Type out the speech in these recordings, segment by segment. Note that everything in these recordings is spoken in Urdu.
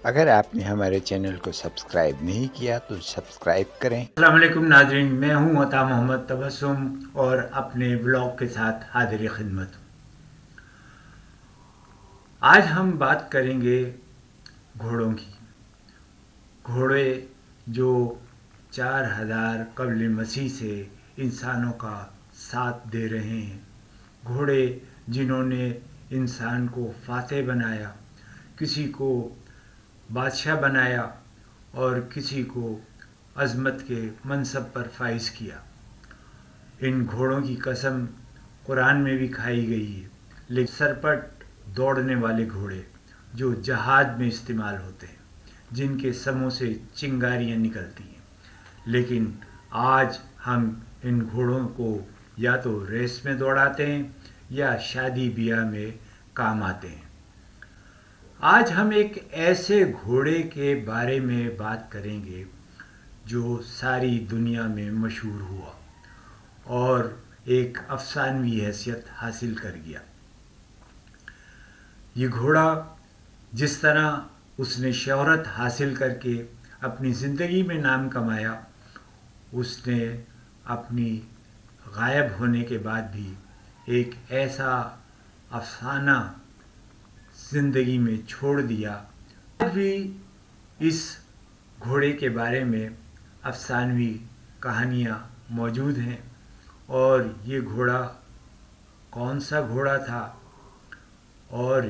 اگر آپ نے ہمارے چینل کو سبسکرائب نہیں کیا تو سبسکرائب کریں۔ السلام علیکم ناظرین، میں ہوں عطا محمد تبسم اور اپنے بلاگ کے ساتھ حاضر خدمت ہوں۔ آج ہم بات کریں گے گھوڑوں کی۔ گھوڑے جو 4000 قبل مسیح سے انسانوں کا ساتھ دے رہے ہیں، گھوڑے جنہوں نے انسان کو فاتح بنایا، کسی کو بادشاہ بنایا اور کسی کو عظمت کے منصب پر فائز کیا۔ ان گھوڑوں کی قسم قرآن میں بھی کھائی گئی ہے، لیکن سرپٹ دوڑنے والے گھوڑے جو جہاد میں استعمال ہوتے ہیں، جن کے سموں سے چنگاریاں نکلتی ہیں، لیکن آج ہم ان گھوڑوں کو یا تو ریس میں دوڑاتے ہیں یا شادی بیاہ میں کام آتے ہیں۔ آج ہم ایک ایسے گھوڑے کے بارے میں بات کریں گے جو ساری دنیا میں مشہور ہوا اور ایک افسانوی حیثیت حاصل کر گیا۔ یہ گھوڑا جس طرح اس نے شہرت حاصل کر کے اپنی زندگی میں نام کمایا، اس نے اپنی غائب ہونے کے بعد بھی ایک ایسا افسانہ زندگی میں چھوڑ دیا۔ آج بھی اس گھوڑے کے بارے میں افسانوی کہانیاں موجود ہیں، اور یہ گھوڑا کون سا گھوڑا تھا اور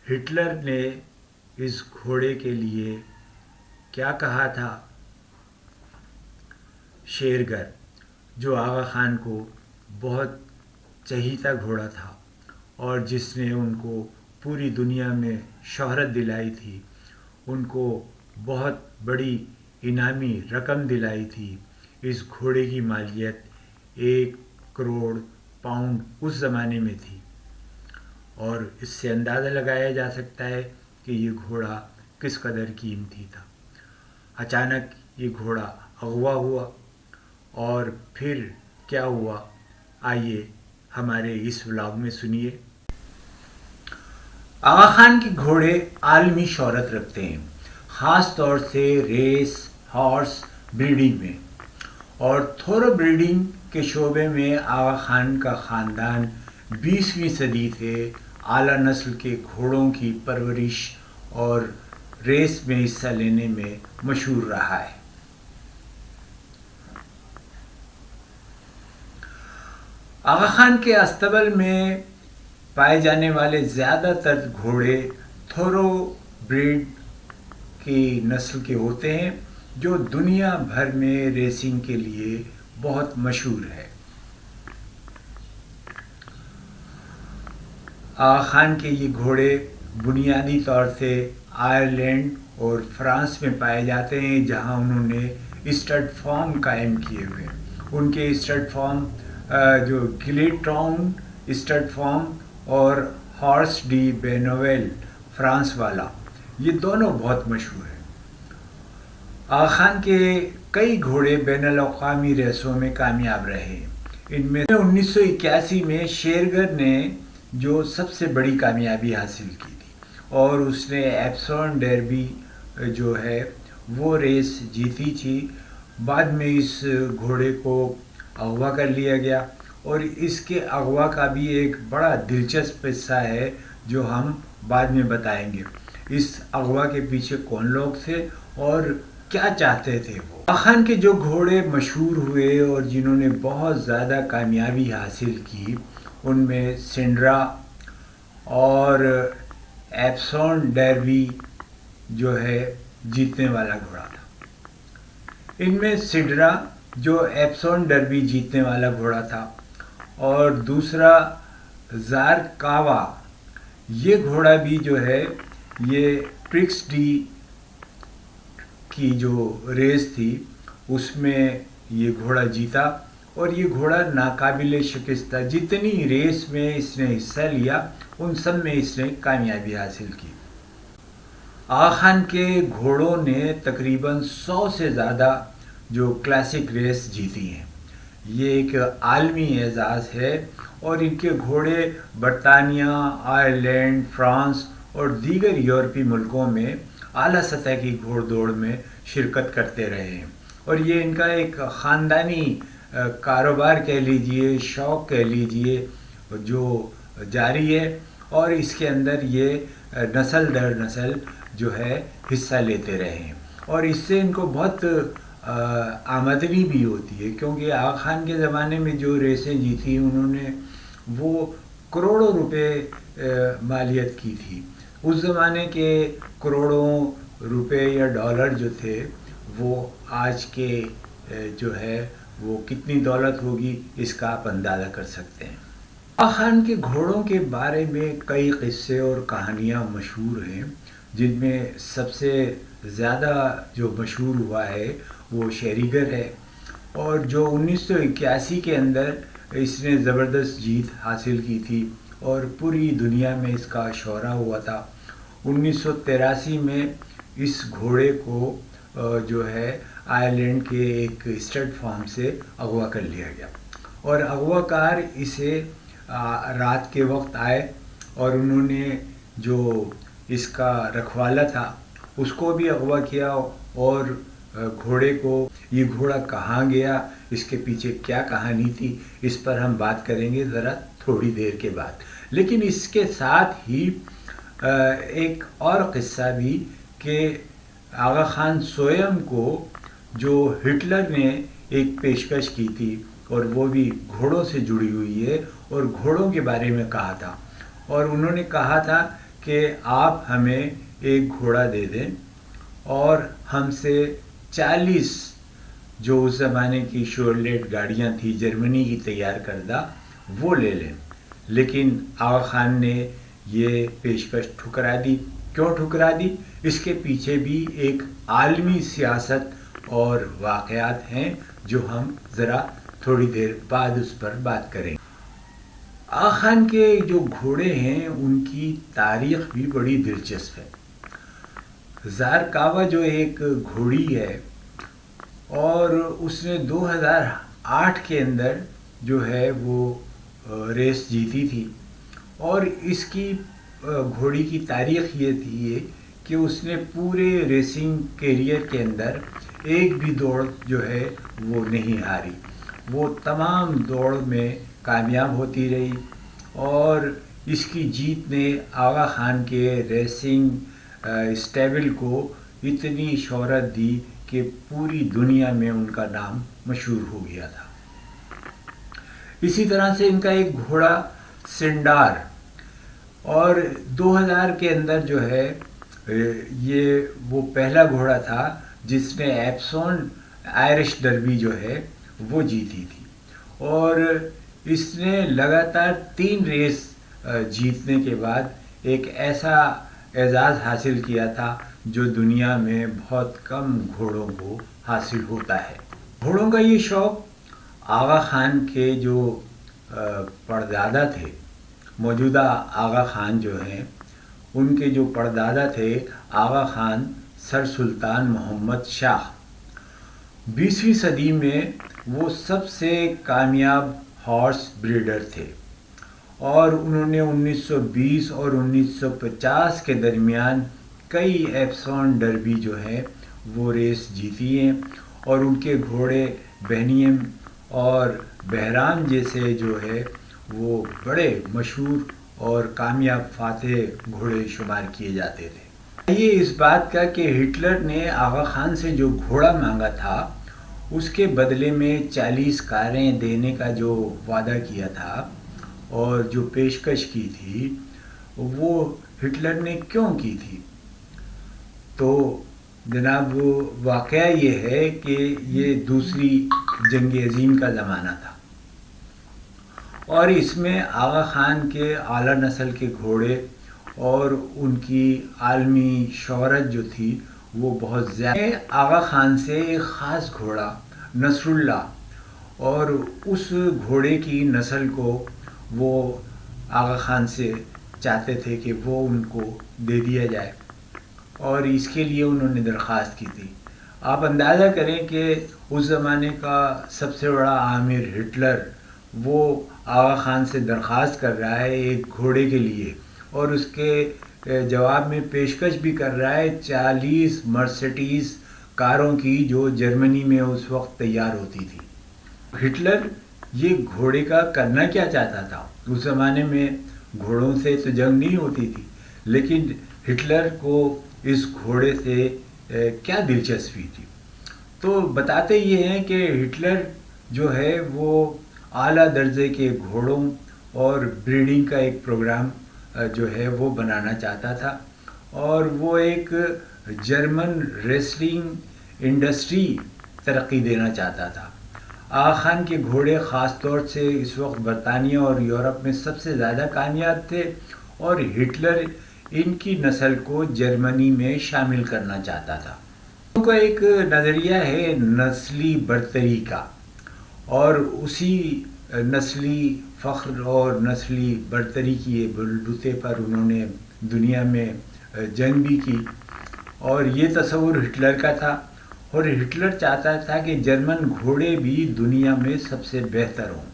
ہٹلر نے اس گھوڑے کے لیے کیا کہا تھا۔ شیرگر جو آغا خان کو بہت چہیتا گھوڑا تھا اور جس نے ان کو پوری دنیا میں شہرت دلائی تھی، ان کو بہت بڑی انعامی رقم دلائی تھی۔ اس گھوڑے کی مالیت 1 کروڑ پاؤنڈ اس زمانے میں تھی، اور اس سے اندازہ لگایا جا سکتا ہے کہ یہ گھوڑا کس قدر قیمتی تھا۔ اچانک یہ گھوڑا اغوا ہوا، اور پھر کیا ہوا، آئیے ہمارے اس ولاگ میں سنیے۔ آغا خان کے گھوڑے عالمی شہرت رکھتے ہیں، خاص طور سے ریس ہارس بریڈنگ میں، اور تھورو بریڈنگ کے شعبے میں آغا خان کا خاندان 20ویں صدی سے اعلیٰ نسل کے گھوڑوں کی پرورش اور ریس میں حصہ لینے میں مشہور رہا ہے۔ آغا خان کے استبل میں پائے جانے والے زیادہ تر گھوڑے تھورو بریڈ کی نسل کے ہوتے ہیں، جو دنیا بھر میں ریسنگ کے لیے بہت مشہور ہے۔ آغا خان کے یہ گھوڑے بنیادی طور سے آئرلینڈ اور فرانس میں پائے جاتے ہیں، جہاں انہوں نے اسٹڈ فارم قائم کیے ہوئے ہیں۔ ان کے اسٹڈ فارم جو گلیٹ ٹاؤن اسٹڈ فارم اور ہارس ڈی بینویل فرانس والا، یہ دونوں بہت مشہور ہیں۔ آغا خان کے کئی گھوڑے بین الاقوامی ریسوں میں کامیاب رہے ہیں۔ ان میں 1981 میں شیرگر نے جو سب سے بڑی کامیابی حاصل کی تھی، اور اس نے ایپسون ڈربی جو ہے وہ ریس جیتی تھی۔ بعد میں اس گھوڑے کو اغوا کر لیا گیا، اور اس کے اغوا کا بھی ایک بڑا دلچسپ قصہ ہے جو ہم بعد میں بتائیں گے۔ اس اغوا کے پیچھے کون لوگ تھے اور کیا چاہتے تھے وہ۔ آغا خان کے جو گھوڑے مشہور ہوئے اور جنہوں نے بہت زیادہ کامیابی حاصل کی، ان میں سنڈرا اور ایپسون ڈربی جو ہے جیتنے والا گھوڑا تھا۔ ان میں سنڈرا جو ایپسون ڈربی جیتنے والا گھوڑا تھا، اور دوسرا زارکاوا، یہ گھوڑا بھی جو ہے یہ پرکس ڈی کی جو ریس تھی اس میں یہ گھوڑا جیتا، اور یہ گھوڑا ناقابل شکست تھا۔ جتنی ریس میں اس نے حصہ لیا ان سب میں اس نے کامیابی حاصل کی۔ آغا خان کے گھوڑوں نے تقریباً 100 سے زیادہ جو کلاسک ریس جیتی ہیں۔ یہ ایک عالمی اعزاز ہے، اور ان کے گھوڑے برطانیہ، آئرلینڈ، فرانس اور دیگر یورپی ملکوں میں اعلیٰ سطح کی گھوڑ دوڑ میں شرکت کرتے رہے ہیں، اور یہ ان کا ایک خاندانی کاروبار کہہ لیجئے، شوق کہہ لیجئے، جو جاری ہے، اور اس کے اندر یہ نسل در نسل جو ہے حصہ لیتے رہے ہیں، اور اس سے ان کو بہت آمدنی بھی ہوتی ہے، کیونکہ آغا خان کے زمانے میں جو ریسیں جیتی انہوں نے وہ کروڑوں روپے مالیت کی تھی۔ اس زمانے کے کروڑوں روپے یا ڈالر جو تھے وہ آج کے جو ہے وہ کتنی دولت ہوگی اس کا آپ اندازہ کر سکتے ہیں۔ آغا خان کے گھوڑوں کے بارے میں کئی قصے اور کہانیاں مشہور ہیں، جن میں سب سے زیادہ جو مشہور ہوا ہے وہ شیری گر ہے، اور جو 1981 کے اندر اس نے زبردست جیت حاصل کی تھی اور پوری دنیا میں اس کا شہرہ ہوا تھا۔ 1983 میں اس گھوڑے کو جو ہے آئرلینڈ کے ایک اسٹڈ فارم سے اغوا کر لیا گیا، اور اغوا کار اسے رات کے وقت آئے اور انہوں نے جو اس کا رکھوالا تھا اس کو بھی اغوا کیا، اور گھوڑے کو، یہ گھوڑا کہاں گیا، اس کے پیچھے کیا کہانی تھی، اس پر ہم بات کریں گے ذرا تھوڑی دیر کے بعد۔ لیکن اس کے ساتھ ہی ایک اور قصہ بھی کہ آغا خان سوئم کو جو ہٹلر نے ایک پیشکش کی تھی، اور وہ بھی گھوڑوں سے جڑی ہوئی ہے اور گھوڑوں کے بارے میں کہا تھا، اور انہوں نے کہا تھا کہ آپ ہمیں ایک گھوڑا دے دیں اور ہم سے 40 جو اس زمانے کی شورلیٹ گاڑیاں تھیں جرمنی کی تیار کردہ وہ لے لیں۔ لیکن آغا خان نے یہ پیشکش ٹھکرا دی۔ کیوں ٹھکرا دی؟ اس کے پیچھے بھی ایک عالمی سیاست اور واقعات ہیں جو ہم ذرا تھوڑی دیر بعد اس پر بات کریں گے۔ آغا خان کے جو گھوڑے ہیں ان کی تاریخ بھی بڑی دلچسپ ہے۔ زارکاوا جو ایک گھوڑی ہے، اور اس نے 2008 کے اندر جو ہے وہ ریس جیتی تھی، اور اس کی گھوڑی کی تاریخ یہ تھی کہ اس نے پورے ریسنگ کیریئر کے اندر ایک بھی دوڑ جو ہے وہ نہیں ہاری، وہ تمام دوڑ میں کامیاب ہوتی رہی، اور اس کی جیت نے آغا خان کے ریسنگ اسٹیبل کو اتنی شہرت دی کہ پوری دنیا میں ان کا نام مشہور ہو گیا تھا۔ اسی طرح سے ان کا ایک گھوڑا سنڈار، اور 2000 کے اندر جو ہے یہ وہ پہلا گھوڑا تھا جس نے ایپسون آئرش ڈربی جو ہے وہ جیتی تھی، اور اس نے لگاتار 3 ریس جیتنے کے بعد ایک ایسا اعزاز حاصل کیا تھا جو دنیا میں بہت کم گھوڑوں کو حاصل ہوتا ہے۔ گھوڑوں کا یہ شوق آغا خان کے جو پردادا تھے، موجودہ آغا خان جو ہیں ان کے جو پردادا تھے آغا خان سر سلطان محمد شاہ، 20ویں صدی میں وہ سب سے کامیاب ہارس بریڈر تھے، اور انہوں نے 1920 اور 1950 کے درمیان کئی ایپسون ڈربی جو ہے وہ ریس جیتی ہیں، اور ان کے گھوڑے بہنیم اور بہرام جیسے جو ہے وہ بڑے مشہور اور کامیاب فاتح گھوڑے شمار کیے جاتے تھے۔ یہ اس بات کا کہ ہٹلر نے آغا خان سے جو گھوڑا مانگا تھا اس کے بدلے میں 40 کاریں دینے کا جو وعدہ کیا تھا اور جو پیشکش کی تھی وہ ہٹلر نے کیوں کی تھی؟ تو جناب واقعہ یہ ہے کہ یہ دوسری جنگ عظیم کا زمانہ تھا، اور اس میں آغا خان کے اعلیٰ نسل کے گھوڑے اور ان کی عالمی شہرت جو تھی وہ بہت زیادہ۔ آغا خان سے ایک خاص گھوڑا نصر اللہ، اور اس گھوڑے کی نسل کو وہ آغا خان سے چاہتے تھے کہ وہ ان کو دے دیا جائے، اور اس کے لیے انہوں نے درخواست کی تھی۔ آپ اندازہ کریں کہ اس زمانے کا سب سے بڑا آمر ہٹلر وہ آغا خان سے درخواست کر رہا ہے ایک گھوڑے کے لیے، اور اس کے جواب میں پیشکش بھی کر رہا ہے 40 مرسیڈیز کاروں کی جو جرمنی میں اس وقت تیار ہوتی تھی۔ ہٹلر یہ گھوڑے کا کرنا کیا چاہتا تھا؟ اس زمانے میں گھوڑوں سے تو جنگ نہیں ہوتی تھی، لیکن ہٹلر کو اس گھوڑے سے کیا دلچسپی تھی؟ تو بتاتے یہ ہیں کہ ہٹلر جو ہے وہ اعلیٰ درجے کے گھوڑوں اور بریڈنگ کا ایک پروگرام جو ہے وہ بنانا چاہتا تھا، اور وہ ایک جرمن ریسلنگ انڈسٹری ترقی دینا چاہتا تھا۔ آغا خان کے گھوڑے خاص طور سے اس وقت برطانیہ اور یورپ میں سب سے زیادہ کامیاب تھے، اور ہٹلر ان کی نسل کو جرمنی میں شامل کرنا چاہتا تھا۔ ان کا ایک نظریہ ہے نسلی برتری کا، اور اسی نسلی فخر اور نسلی برتری کی بلبوتے پر انہوں نے دنیا میں جنگ بھی کی، اور یہ تصور ہٹلر کا تھا، اور ہٹلر چاہتا تھا کہ جرمن گھوڑے بھی دنیا میں سب سے بہتر ہوں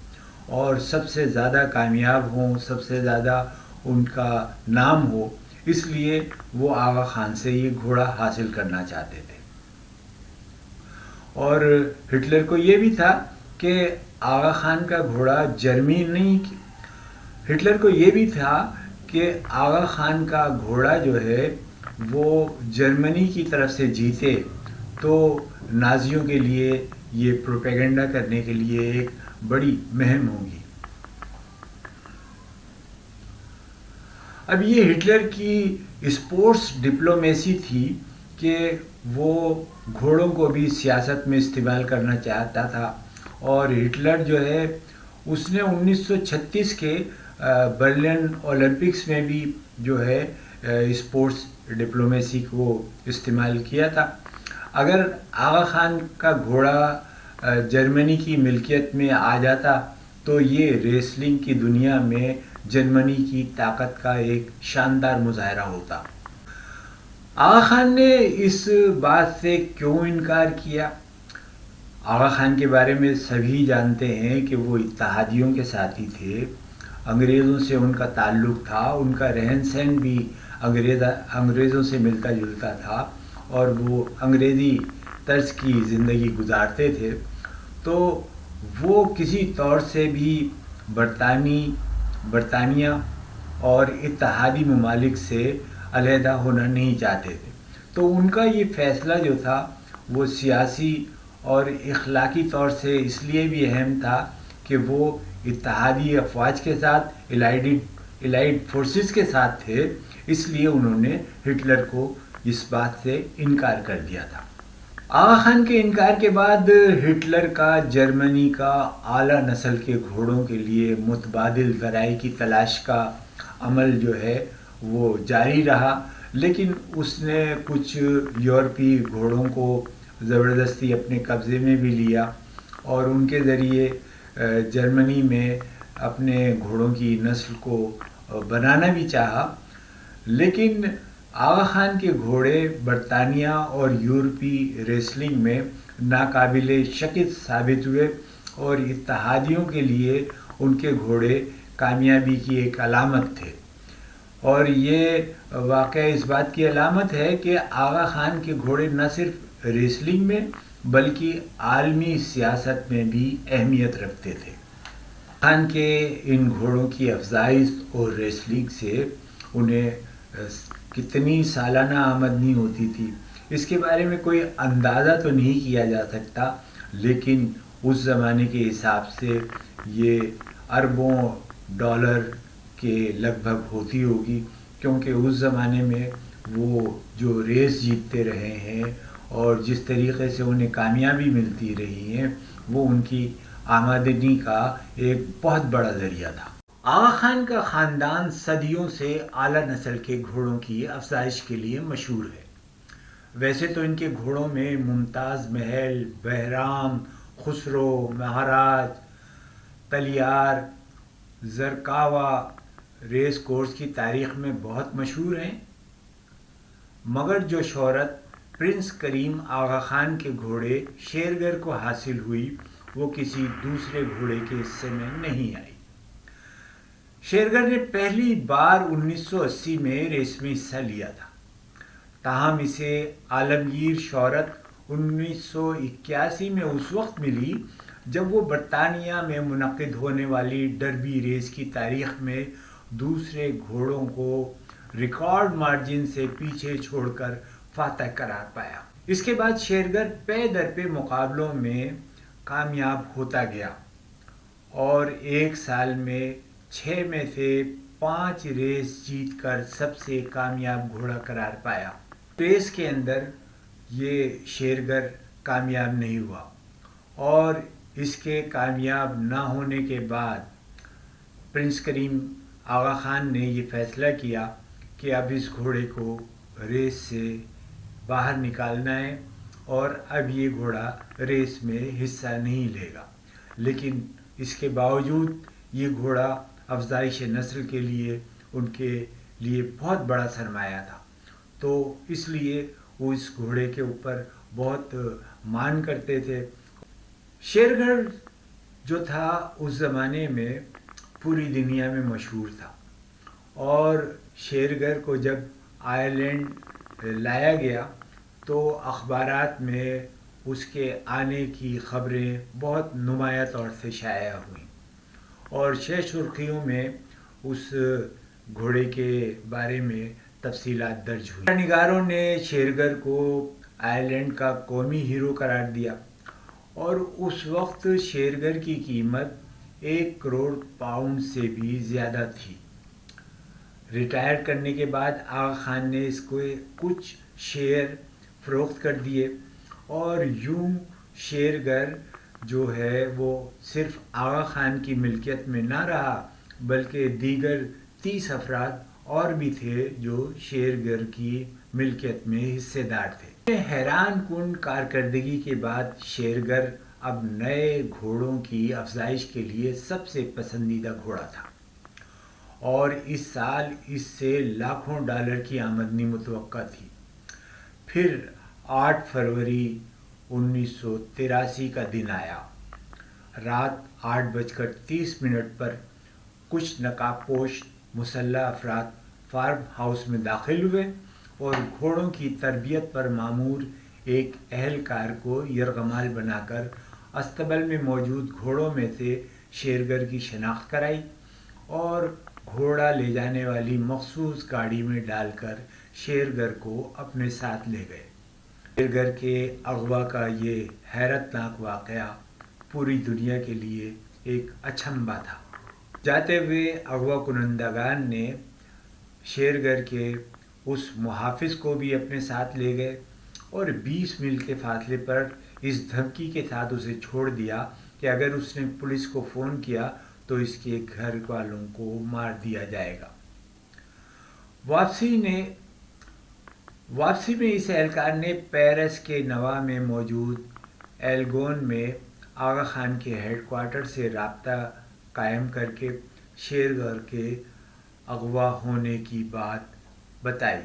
اور سب سے زیادہ کامیاب ہوں، سب سے زیادہ ان کا نام ہو، اس لیے وہ آغا خان سے یہ گھوڑا حاصل کرنا چاہتے تھے۔ اور ہٹلر کو یہ بھی تھا کہ آغا خان کا گھوڑا جرمنی نہیں، ہٹلر کو یہ بھی تھا کہ آغا خان کا گھوڑا جو ہے وہ جرمنی کی طرف سے جیتے تو نازیوں کے لیے یہ پروپیگنڈا کرنے کے لیے ایک بڑی مہم ہوگی۔ اب یہ ہٹلر کی اسپورٹس ڈپلومیسی تھی کہ وہ گھوڑوں کو بھی سیاست میں استعمال کرنا چاہتا تھا، اور ہٹلر جو ہے اس نے 1936 کے برلن اولمپکس میں بھی جو ہے اسپورٹس ڈپلومیسی کو استعمال کیا تھا۔ اگر آغا خان کا گھوڑا جرمنی کی ملکیت میں آ جاتا تو یہ ریسلنگ کی دنیا میں جرمنی کی طاقت کا ایک شاندار مظاہرہ ہوتا۔ آغا خان نے اس بات سے کیوں انکار کیا؟ آغا خان کے بارے میں سبھی جانتے ہیں کہ وہ اتحادیوں کے ساتھی تھے، انگریزوں سے ان کا تعلق تھا، ان کا رہن سہن بھی انگریزوں سے ملتا جلتا تھا، اور وہ انگریزی طرز کی زندگی گزارتے تھے، تو وہ کسی طور سے بھی برطانیہ اور اتحادی ممالک سے علیحدہ ہونا نہیں چاہتے تھے۔ تو ان کا یہ فیصلہ جو تھا وہ سیاسی اور اخلاقی طور سے اس لیے بھی اہم تھا کہ وہ اتحادی افواج کے ساتھ الائیڈ فورسز کے ساتھ تھے، اس لیے انہوں نے ہٹلر کو اس بات سے انکار کر دیا تھا۔ آغا خان کے انکار کے بعد ہٹلر کا جرمنی کا اعلیٰ نسل کے گھوڑوں کے لیے متبادل ذرائع کی تلاش کا عمل جو ہے وہ جاری رہا، لیکن اس نے کچھ یورپی گھوڑوں کو زبردستی اپنے قبضے میں بھی لیا، اور ان کے ذریعے جرمنی میں اپنے گھوڑوں کی نسل کو بنانا بھی چاہا، لیکن آغا خان کے گھوڑے برطانیہ اور یورپی ریسلنگ میں ناقابل شکست ثابت ہوئے، اور اتحادیوں کے لیے ان کے گھوڑے کامیابی کی ایک علامت تھے، اور یہ واقعہ اس بات کی علامت ہے کہ آغا خان کے گھوڑے نہ صرف ریسلنگ میں بلکہ عالمی سیاست میں بھی اہمیت رکھتے تھے۔ خان کے ان گھوڑوں کی افزائش اور ریسلنگ سے انہیں کتنی سالانہ آمدنی ہوتی تھی اس کے بارے میں کوئی اندازہ تو نہیں کیا جا سکتا، لیکن اس زمانے کے حساب سے یہ اربوں ڈالر کے لگ بھگ ہوتی ہوگی، کیونکہ اس زمانے میں وہ جو ریس جیتتے رہے ہیں اور جس طریقے سے انہیں کامیابی ملتی رہی ہے وہ ان کی آمدنی کا ایک بہت بڑا ذریعہ تھا۔ آغا خان کا خاندان صدیوں سے اعلیٰ نسل کے گھوڑوں کی افزائش کے لیے مشہور ہے۔ ویسے تو ان کے گھوڑوں میں ممتاز محل، بہرام، خسرو، مہاراج، تلیار، زرقاوہ ریس کورس کی تاریخ میں بہت مشہور ہیں، مگر جو شہرت پرنس کریم آغا خان کے گھوڑے شیرگر کو حاصل ہوئی وہ کسی دوسرے گھوڑے کے حصے میں نہیں آئی۔ شیرگر نے پہلی بار 1980 میں ریس میں حصہ لیا تھا، تاہم اسے عالمگیر شہرت 1981 میں اس وقت ملی جب وہ برطانیہ میں منعقد ہونے والی ڈربی ریس کی تاریخ میں دوسرے گھوڑوں کو ریکارڈ مارجن سے پیچھے چھوڑ کر فاتح قرار پایا۔ اس کے بعد شیرگر پے در پے مقابلوں میں کامیاب ہوتا گیا اور ایک سال میں 6 میں سے 5 ریس جیت کر سب سے کامیاب گھوڑا قرار پایا۔ ریس کے اندر یہ شیرگر کامیاب نہیں ہوا اور اس کے کامیاب نہ ہونے کے بعد پرنس کریم آغا خان نے یہ فیصلہ کیا کہ اب اس گھوڑے کو ریس سے باہر نکالنا ہے اور اب یہ گھوڑا ریس میں حصہ نہیں لے گا، لیکن اس کے باوجود یہ گھوڑا افزائش نسل کے لیے ان کے لیے بہت بڑا سرمایہ تھا، تو اس لیے وہ اس گھوڑے کے اوپر بہت مان کرتے تھے۔ شیرگر جو تھا اس زمانے میں پوری دنیا میں مشہور تھا اور شیرگر کو جب آئرلینڈ لایا گیا تو اخبارات میں اس کے آنے کی خبریں بہت نمایاں طور سے شائع ہوئیں اور شہ سرخیوں میں اس گھوڑے کے بارے میں تفصیلات درج ہوئی۔ نگاروں نے شیرگر کو آئرلینڈ کا قومی ہیرو قرار دیا اور اس وقت شیرگر کی قیمت 1 کروڑ پاؤنڈ سے بھی زیادہ تھی۔ ریٹائر کرنے کے بعد آغا خان نے اس کو کچھ شیئر فروخت کر دیے اور یوں شیرگر جو ہے وہ صرف آغا خان کی ملکیت میں نہ رہا بلکہ دیگر 30 افراد اور بھی تھے جو شیرگر کی ملکیت میں حصے دار تھے۔ حیران کن کارکردگی کے بعد شیرگر اب نئے گھوڑوں کی افزائش کے لیے سب سے پسندیدہ گھوڑا تھا اور اس سال اس سے لاکھوں ڈالر کی آمدنی متوقع تھی۔ پھر 8 فروری 1983 کا دن آیا۔ رات 8:30 پر کچھ نقاب پوش مسلح افراد فارم ہاؤس میں داخل ہوئے اور گھوڑوں کی تربیت پر مامور ایک اہلکار کو یرغمال بنا کر استبل میں موجود گھوڑوں میں سے شیرگر کی شناخت کرائی اور گھوڑا لے جانے والی مخصوص گاڑی میں ڈال کر شیرگر کو اپنے ساتھ لے گئے۔ شیرگر کے اغوا کا یہ حیرت ناک واقعہ پوری دنیا کے لیے ایک اچنبھا تھا۔ جاتے ہوئے اغوا کنندگان نے شیرگر کے اس محافظ کو بھی اپنے ساتھ لے گئے اور 20 میل کے فاصلے پر اس دھمکی کے ساتھ اسے چھوڑ دیا کہ اگر اس نے پولیس کو فون کیا تو اس کے گھر والوں کو مار دیا جائے گا۔ واپسی میں اس اہلکار نے پیرس کے نوا میں موجود ایلگون میں آغا خان کے ہیڈ کوارٹر سے رابطہ قائم کر کے شیرگر کے اغوا ہونے کی بات بتائی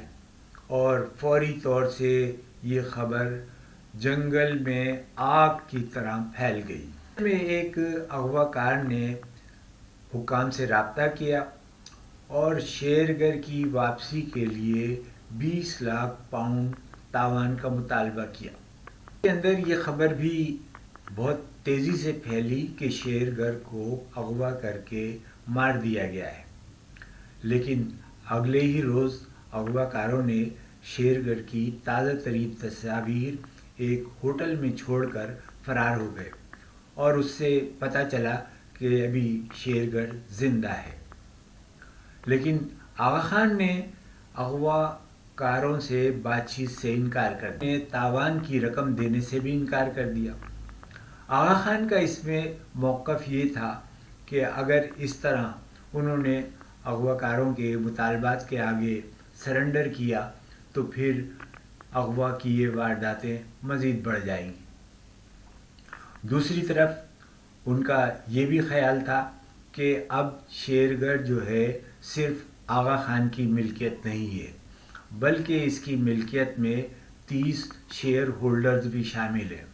اور فوری طور سے یہ خبر جنگل میں آگ کی طرح پھیل گئی۔ میں ایک اغوا کار نے حکام سے رابطہ کیا اور شیرگر کی واپسی کے لیے 20 لاکھ پاؤنڈ تاوان کا مطالبہ کیا۔ اس کے اندر یہ خبر بھی بہت تیزی سے پھیلی کہ شیرگر کو اغوا کر کے مار دیا گیا ہے، لیکن اگلے ہی روز اغوا کاروں نے شیرگر کی تازہ ترین تصاویر ایک ہوٹل میں چھوڑ کر فرار ہو گئے اور اس سے پتہ چلا کہ ابھی شیرگر زندہ ہے، لیکن آغا خان نے اغوا کاروں سے بات چیت سے انکار کر دیا، تاوان کی رقم دینے سے بھی انکار کر دیا۔ آغا خان کا اس میں موقف یہ تھا کہ اگر اس طرح انہوں نے اغوا کاروں کے مطالبات کے آگے سرنڈر کیا تو پھر اغوا کی یہ وارداتیں مزید بڑھ جائیں گی۔ دوسری طرف ان کا یہ بھی خیال تھا کہ اب شیرگر جو ہے صرف آغا خان کی ملکیت نہیں ہے بلکہ اس کی ملکیت میں 30 شیئر ہولڈرز بھی شامل ہیں،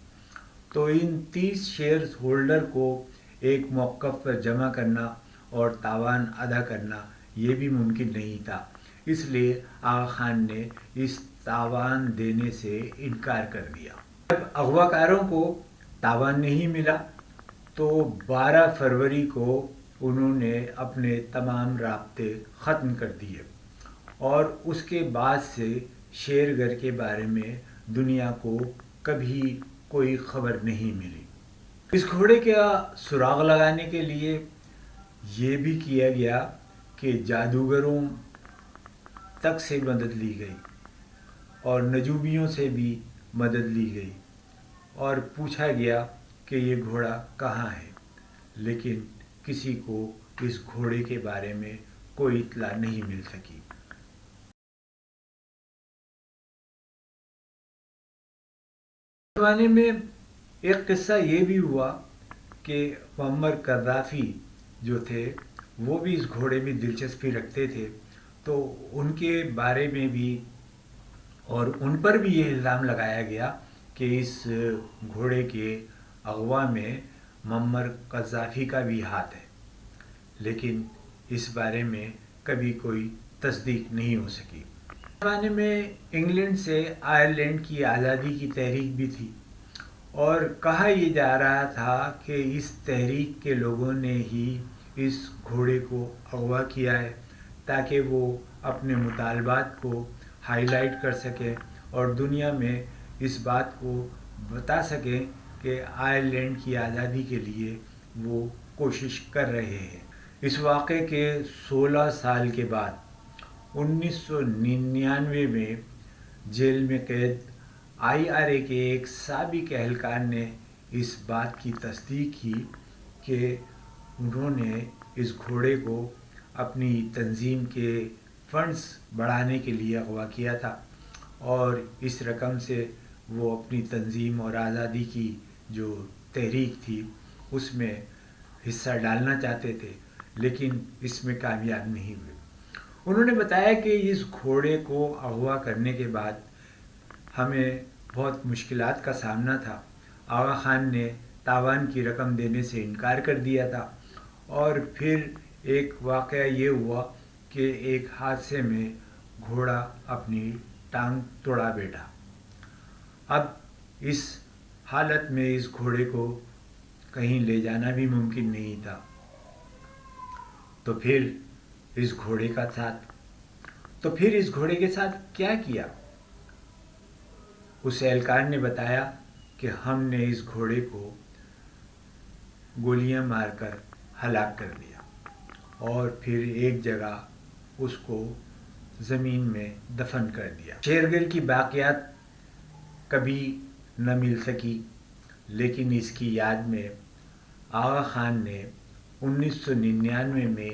تو ان 30 شیئر ہولڈر کو ایک موقف پر جمع کرنا اور تاوان ادا کرنا یہ بھی ممکن نہیں تھا، اس لیے آغا خان نے اس تاوان دینے سے انکار کر دیا۔ جب اغوا کاروں کو تاوان نہیں ملا تو 12 فروری کو انہوں نے اپنے تمام رابطے ختم کر دیے اور اس کے بعد سے شیرگر کے بارے میں دنیا کو کبھی کوئی خبر نہیں ملی۔ اس گھوڑے کا سراغ لگانے کے لیے یہ بھی کیا گیا کہ جادوگروں تک سے مدد لی گئی اور نجومیوں سے بھی مدد لی گئی اور پوچھا گیا کہ یہ گھوڑا کہاں ہے، لیکن کسی کو اس گھوڑے کے بارے میں کوئی اطلاع نہیں مل سکی۔ زمانے میں ایک قصہ یہ بھی ہوا کہ معمر قذافی جو تھے وہ بھی اس گھوڑے میں دلچسپی رکھتے تھے، تو ان کے بارے میں بھی اور ان پر بھی یہ الزام لگایا گیا کہ اس گھوڑے کے اغوا میں معمر قذافی کا بھی ہاتھ ہے، لیکن اس بارے میں کبھی کوئی تصدیق نہیں ہو سکی۔ اس زمانے میں انگلینڈ سے آئرلینڈ کی آزادی کی تحریک بھی تھی اور کہا یہ جا رہا تھا کہ اس تحریک کے لوگوں نے ہی اس گھوڑے کو اغوا کیا ہے تاکہ وہ اپنے مطالبات کو ہائی لائٹ کر سکیں اور دنیا میں اس بات کو بتا سکیں کہ آئرلینڈ کی آزادی کے لیے وہ کوشش کر رہے ہیں۔ اس واقعے کے 16 سال کے بعد 1999 میں جیل میں قید IRA کے ایک سابق اہلکار نے اس بات کی تصدیق کی کہ انہوں نے اس گھوڑے کو اپنی تنظیم کے فنڈز بڑھانے کے لیے اغوا کیا تھا اور اس رقم سے وہ اپنی تنظیم اور آزادی کی جو تحریک تھی اس میں حصہ ڈالنا چاہتے تھے، لیکن اس میں کامیاب نہیں ہوئے۔ انہوں نے بتایا کہ اس گھوڑے کو اغوا کرنے کے بعد ہمیں بہت مشکلات کا سامنا تھا۔ آغا خان نے تاوان کی رقم دینے سے انکار کر دیا تھا اور پھر ایک واقعہ یہ ہوا کہ ایک حادثے میں گھوڑا اپنی ٹانگ توڑا بیٹھا۔ اب اس حالت میں اس گھوڑے کو کہیں لے جانا بھی ممکن نہیں تھا، تو پھر اس گھوڑے کے ساتھ کیا کیا؟ اس اہلکار نے بتایا کہ ہم نے اس گھوڑے کو گولیاں مار کر ہلاک کر دیا اور پھر ایک جگہ اس کو زمین میں دفن کر دیا۔ شیرگر کی باقیات کبھی نہ مل سکی، لیکن اس کی یاد میں آغا خان نے 1999 میں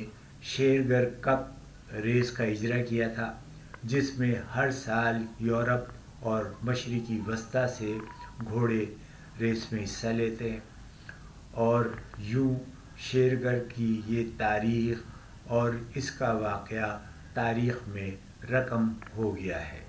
شیرگر کپ ریس کا اجرا کیا تھا، جس میں ہر سال یورپ اور مشرقی وسطی سے گھوڑے ریس میں حصہ لیتے ہیں، اور یوں شیرگر کی یہ تاریخ اور اس کا واقعہ تاریخ میں رقم ہو گیا ہے۔